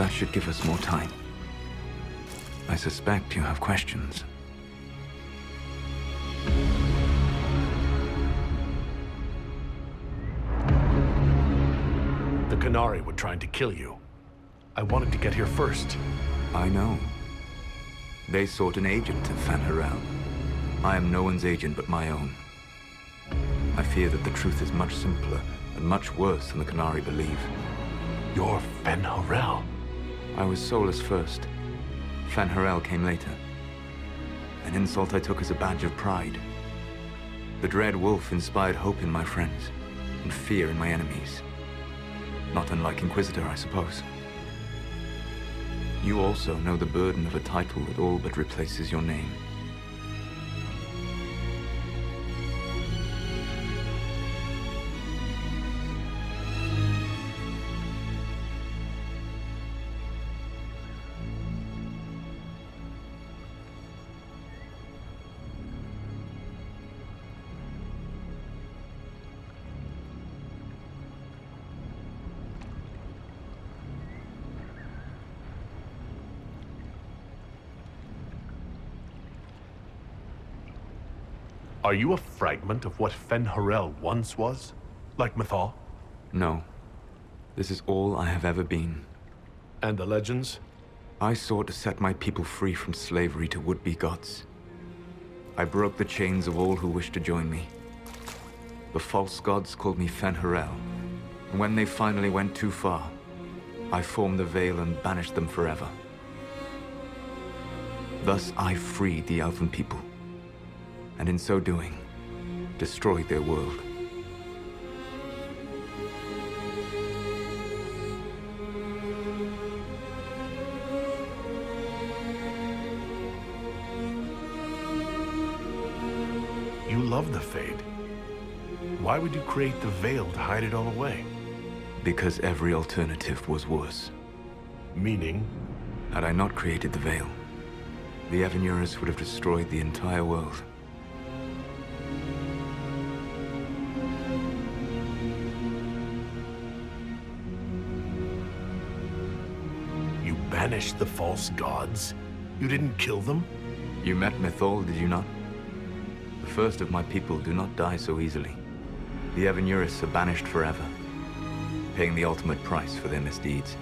That should give us more time. I suspect you have questions. The Qunari were trying to kill you. I wanted to get here first. I know. They sought an agent of Fan Harel. I am no one's agent but my own. I fear that the truth is much simpler and much worse than the Qunari believe. You're Fan Harel. I was soulless first. Fan Harel came later. An insult I took as a badge of pride. The Dread Wolf inspired hope in my friends, and fear in my enemies. Not unlike Inquisitor, I suppose. You also know the burden of a title that all but replaces your name. Are you a fragment of what Fan Harel once was? Like Mythal? No. This is all I have ever been. And the legends? I sought to set my people free from slavery to would-be gods. I broke the chains of all who wished to join me. The false gods called me Fan Harel, and when they finally went too far, I formed the Veil and banished them forever. Thus I freed the Elven people, and in so doing, destroyed their world. You love the Fade. Why would you create the Veil to hide it all away? Because every alternative was worse. Meaning? Had I not created the Veil, the Evanurus would have destroyed the entire world. You banished the false gods? You didn't kill them? You met Mythal, did you not? The first of my people do not die so easily. The Evanurus are banished forever, paying the ultimate price for their misdeeds.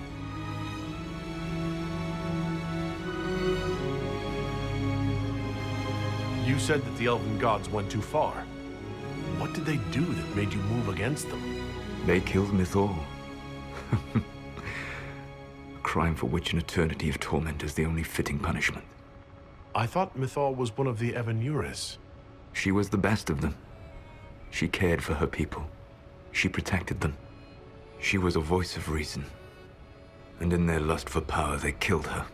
You said that the Elven gods went too far. What did they do that made you move against them? They killed Mythal. A crime for which an eternity of torment is the only fitting punishment. I thought Mythal was one of the Evanurus. She was the best of them. She cared for her people. She protected them. She was a voice of reason. And in their lust for power, they killed her.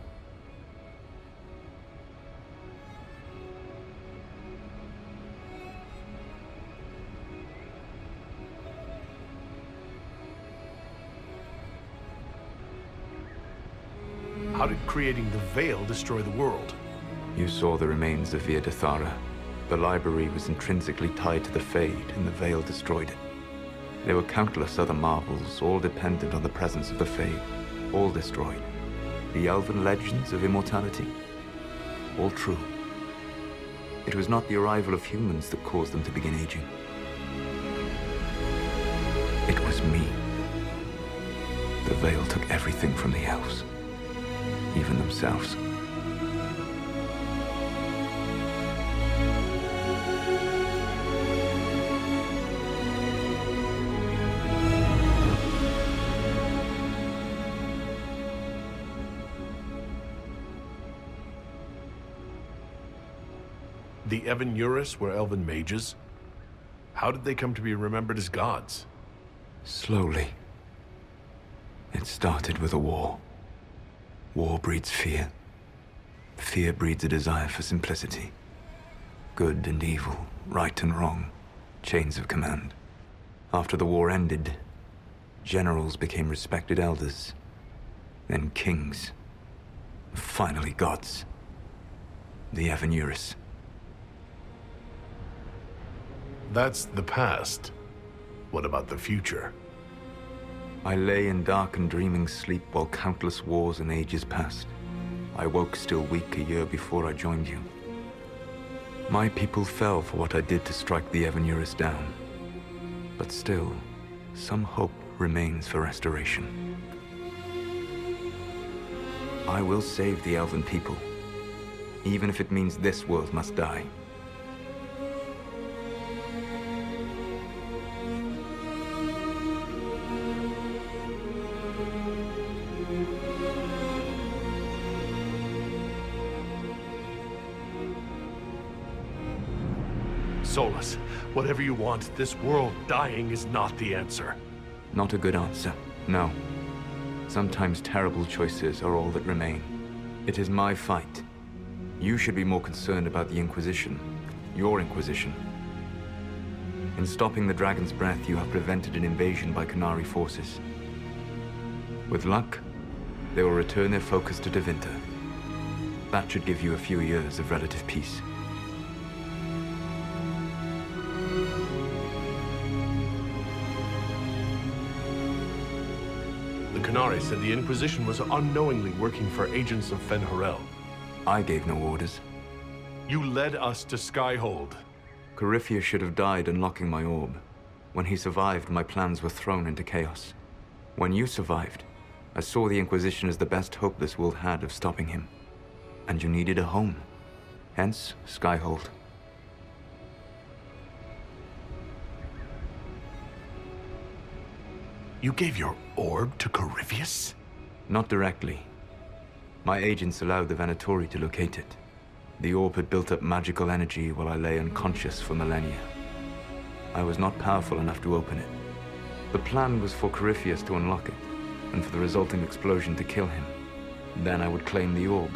How did creating the Veil destroy the world? You saw the remains of Via Dethara. The library was intrinsically tied to the Fade, and the Veil destroyed it. There were countless other marvels, all dependent on the presence of the Fade, all destroyed. The elven legends of immortality, all true. It was not the arrival of humans that caused them to begin aging. It was me. The Veil took everything from the elves, even themselves. The Evanurus were elven mages? How did they come to be remembered as gods? Slowly. It started with a war. War breeds fear. Fear breeds a desire for simplicity. Good and evil, right and wrong, chains of command. After the war ended, generals became respected elders, then kings, finally gods. The Evanurus. That's the past. What about the future? I lay in dark and dreaming sleep while countless wars and ages passed. I woke still weak a year before I joined you. My people fell for what I did to strike the Evanurus down. But still, some hope remains for restoration. I will save the Elven people, even if it means this world must die. Solas, whatever you want, this world dying is not the answer. Not a good answer, no. Sometimes terrible choices are all that remain. It is my fight. You should be more concerned about the Inquisition, your Inquisition. In stopping the Dragon's Breath, you have prevented an invasion by Qunari forces. With luck, they will return their focus to Tevinter. That should give you a few years of relative peace. The Qunari said the Inquisition was unknowingly working for agents of Fen'Harel. I gave no orders. You led us to Skyhold. Corypheus should have died unlocking my orb. When he survived, my plans were thrown into chaos. When you survived, I saw the Inquisition as the best hope this world had of stopping him. And you needed a home. Hence, Skyhold. You gave your orb to Corypheus? Not directly. My agents allowed the Venatori to locate it. The orb had built up magical energy while I lay unconscious for millennia. I was not powerful enough to open it. The plan was for Corypheus to unlock it, and for the resulting explosion to kill him. Then I would claim the orb.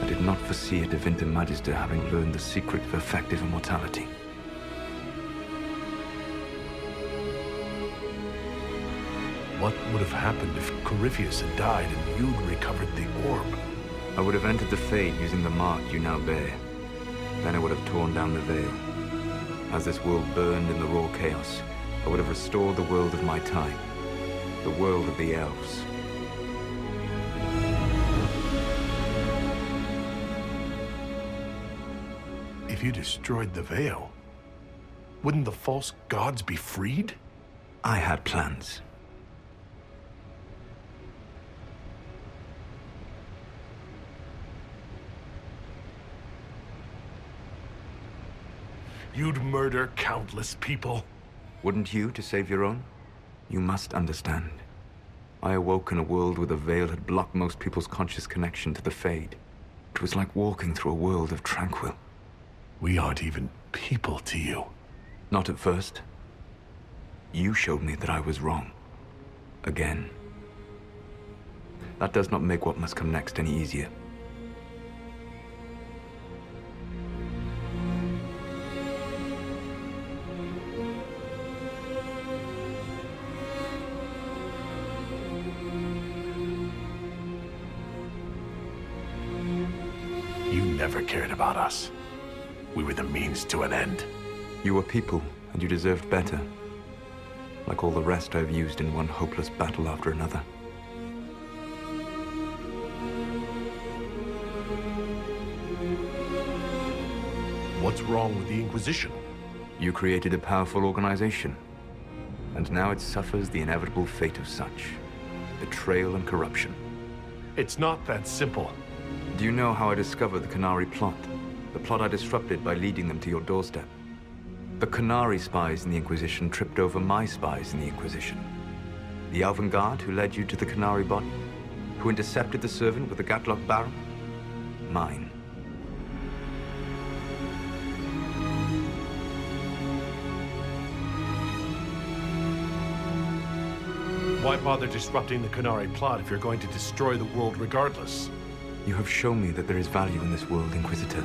I did not foresee a Tevinter Magister having learned the secret of effective immortality. What would have happened if Corypheus had died and you'd recovered the orb? I would have entered the Fade using the mark you now bear. Then I would have torn down the veil. As this world burned in the raw chaos, I would have restored the world of my time. The world of the elves. If you destroyed the veil, wouldn't the false gods be freed? I had plans. You'd murder countless people. Wouldn't you to save your own? You must understand. I awoke in a world where the veil had blocked most people's conscious connection to the Fade. It was like walking through a world of tranquil. We aren't even people to you. Not at first. You showed me that I was wrong. Again. That does not make what must come next any easier. You never cared about us. We were the means to an end. You were people, and you deserved better. Like all the rest I've used in one hopeless battle after another. What's wrong with the Inquisition? You created a powerful organization, and now it suffers the inevitable fate of such. Betrayal and corruption. It's not that simple. Do you know how I discovered the Qunari plot? The plot I disrupted by leading them to your doorstep. The Qunari spies in the Inquisition tripped over my spies in the Inquisition. The Elven Guard who led you to the Qunari body? Who intercepted the servant with the Gatlock barrel? Mine. Why bother disrupting the Qunari plot if you're going to destroy the world regardless? You have shown me that there is value in this world, Inquisitor.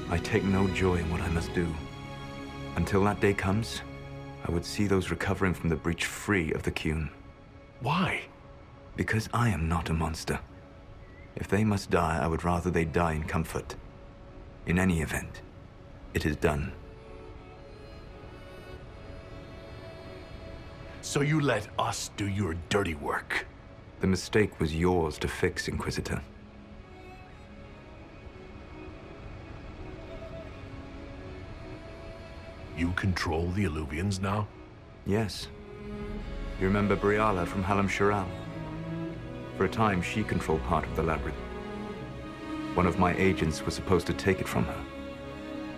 I take no joy in what I must do. Until that day comes, I would see those recovering from the breach free of the Qun. Why? Because I am not a monster. If they must die, I would rather they die in comfort. In any event, it is done. So you let us do your dirty work. The mistake was yours to fix, Inquisitor. You control the Illuvians now? Yes. You remember Briala from Halam Shiral? For a time, she controlled part of the labyrinth. One of my agents was supposed to take it from her,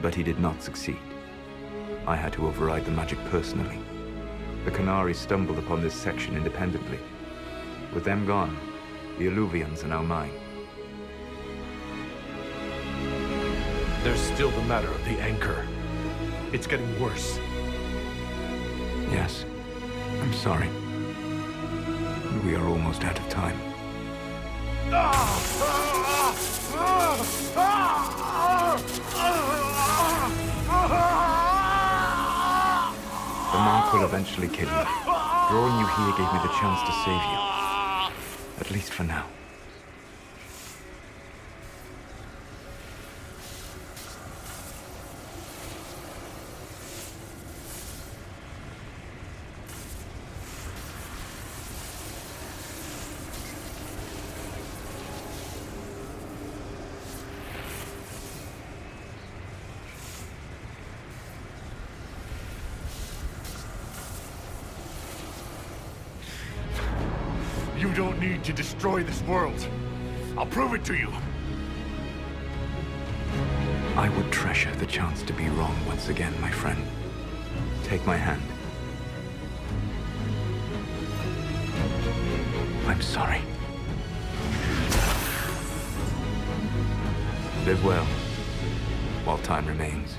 but he did not succeed. I had to override the magic personally. The Qunari stumbled upon this section independently. With them gone, the Illuvians are now mine. There's still the matter of the anchor. It's getting worse. Yes. I'm sorry. We are almost out of time. The mark will eventually kill you. Drawing you here gave me the chance to save you. At least for now. You don't need to destroy this world. I'll prove it to you. I would treasure the chance to be wrong once again, my friend. Take my hand. I'm sorry. Live well, while time remains.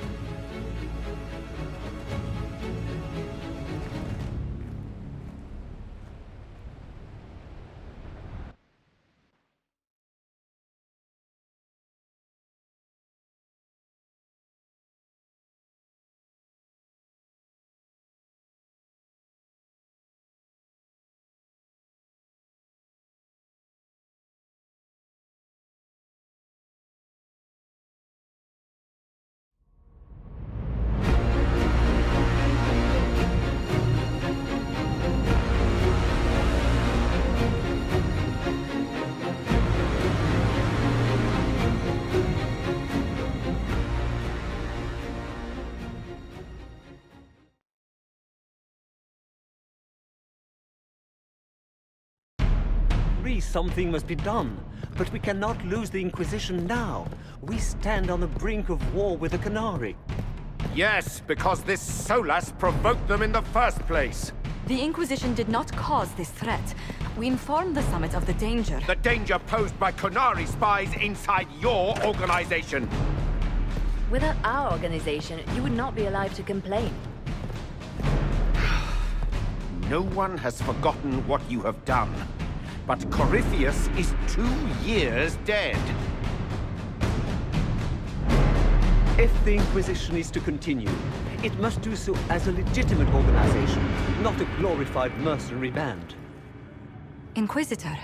Something must be done, but we cannot lose the Inquisition now. We stand on the brink of war with the Qunari. Yes, because this Solas provoked them in the first place. The Inquisition did not cause this threat. We informed the Summit of the danger. The danger posed by Qunari spies inside your organization. Without our organization, you would not be alive to complain. No one has forgotten what you have done. But Corypheus is 2 years dead. If the Inquisition is to continue, it must do so as a legitimate organization, not a glorified mercenary band. Inquisitor.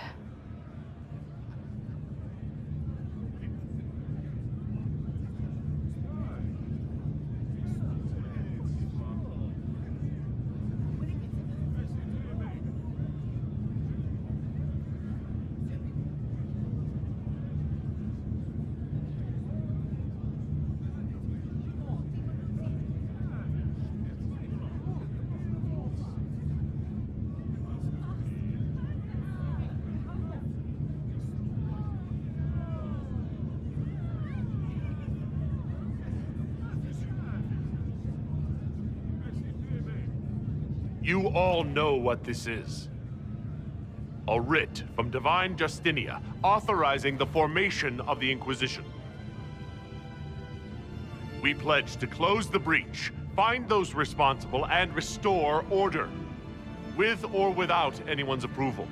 You all know what this is. A writ from Divine Justinia authorizing the formation of the Inquisition. We pledge to close the breach, find those responsible, and restore order, with or without anyone's approval.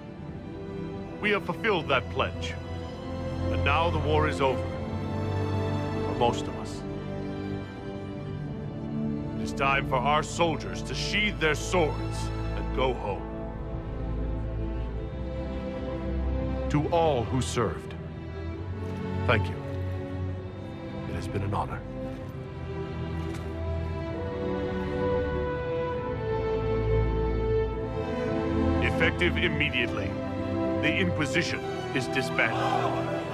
We have fulfilled that pledge, and now the war is over, for most of us. It is time for our soldiers to sheathe their swords and go home. To all who served, thank you. It has been an honor. Effective immediately. The Inquisition is disbanded.